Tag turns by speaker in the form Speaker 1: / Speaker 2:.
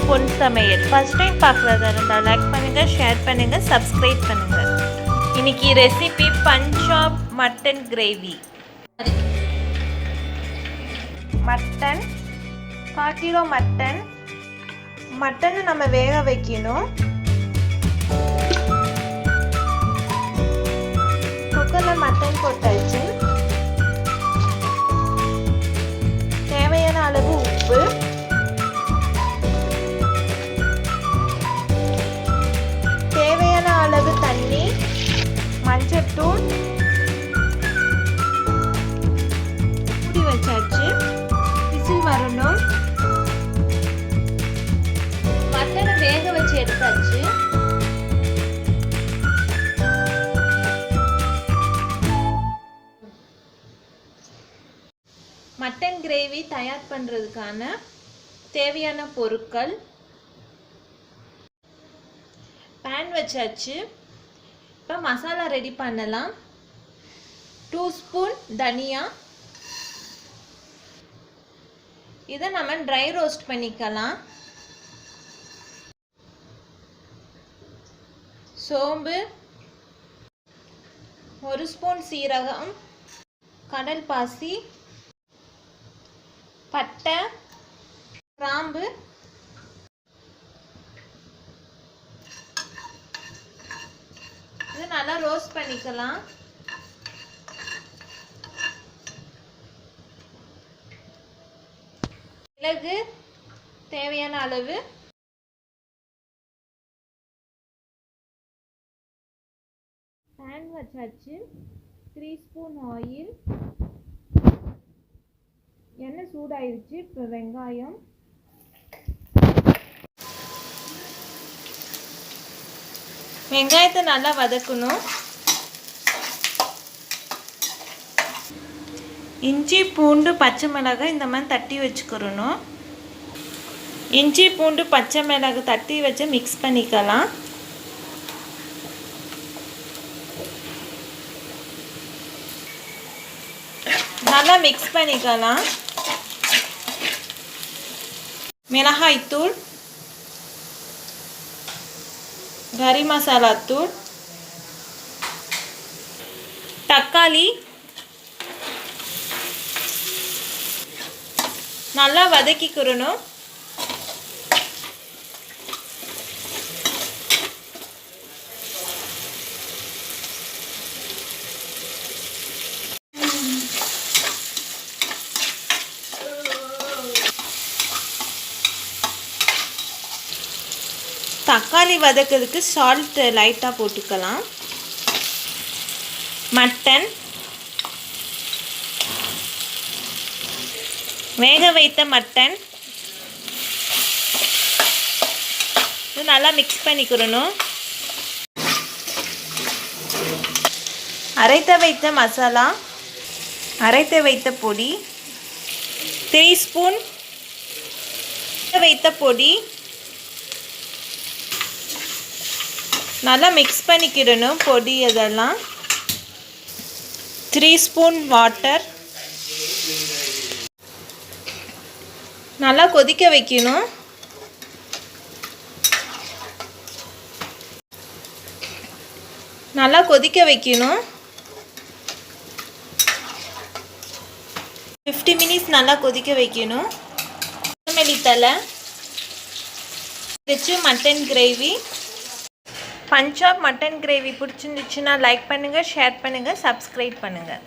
Speaker 1: பொன் சமையல். First time பார்க்குறதா இருந்தால் லைக் பண்ணுங்கள், ஷேர் பண்ணுங்கள், சப்ஸ்கிரைப் பண்ணுங்கள். இன்னைக்கு recipe Punjab mutton gravy. Mutton 1/4 kilo மட்டனை நம்ம வேக வைக்கணும். குக்கரில் மட்டன் போட்டாச்சு. தேவையான அளவு உப்பு, தேவையான அளவு தண்ணி, மஞ்சள்தூள், மூடி வச்சாச்சு. விசில் வரணும். மட்டனை வேக வச்சு எடுத்தாச்சு. மட்டன் கிரேவி தயார் பண்ணுறதுக்கான தேவையான பொருட்கள்: பேன் வச்சாச்சு. இப்போ மசாலா ரெடி பண்ணலாம். 2 ஸ்பூன் தனியா, இதை நம்ம ட்ரை ரோஸ்ட் பண்ணிக்கலாம். சோம்பு, 1 ஸ்பூன் சீரகம், கடல் பாசி, பட்டை, கிராம்பு, இது நல்லா ரோஸ்ட் பண்ணிக்கலாம். மிளகு தேவையான அளவு, பேன் வச்சாச்சு. 3 ஸ்பூன் ஆயில், எண்ணெய் சூடாயிருச்சு. இப்போ வெங்காயம், வெங்காயத்தை நல்லா வதக்கணும். இஞ்சி பூண்டு பச்சை மிளகாய் இந்த மாதிரி தட்டி வச்சுக்கிறணும். இஞ்சி பூண்டு பச்சை மிளகாய் தட்டி வச்சு மிக்ஸ் பண்ணிக்கலாம். நல்லா மிக்ஸ் பண்ணிக்கலாம். மிளகாய்த்தூள், கறி மசாலா தூள், தக்காளி நல்லா வதக்கிக்கிறணும். தக்காளி வதக்கிறதுக்கு சால்ட் லைட்டாக போட்டுக்கலாம். மட்டன், வேக வைத்த மட்டன் இது நல்லா மிக்ஸ் பண்ணிக்கிறணும். அரைத்த வைத்த மசாலா, அரைத்த வைத்த பொடி, 3 ஸ்பூன் வைத்த பொடி நல்லா மிக்ஸ் பண்ணிக்கிடணும். பொடி இதெல்லாம் 3 ஸ்பூன் வாட்டர், நல்லா கொதிக்க வைக்கணும். நல்லா கொதிக்க வைக்கணும். 50 மினிட்ஸ் நல்லா கொதிக்க வைக்கணும். கொத்தமல்லி தழை வச்சு mutton gravy. Punjab mutton gravy பிடிச்சிருந்துச்சுன்னா லைக் பண்ணுங்கள், ஷேர் பண்ணுங்கள், சப்ஸ்கிரைப் பண்ணுங்கள்.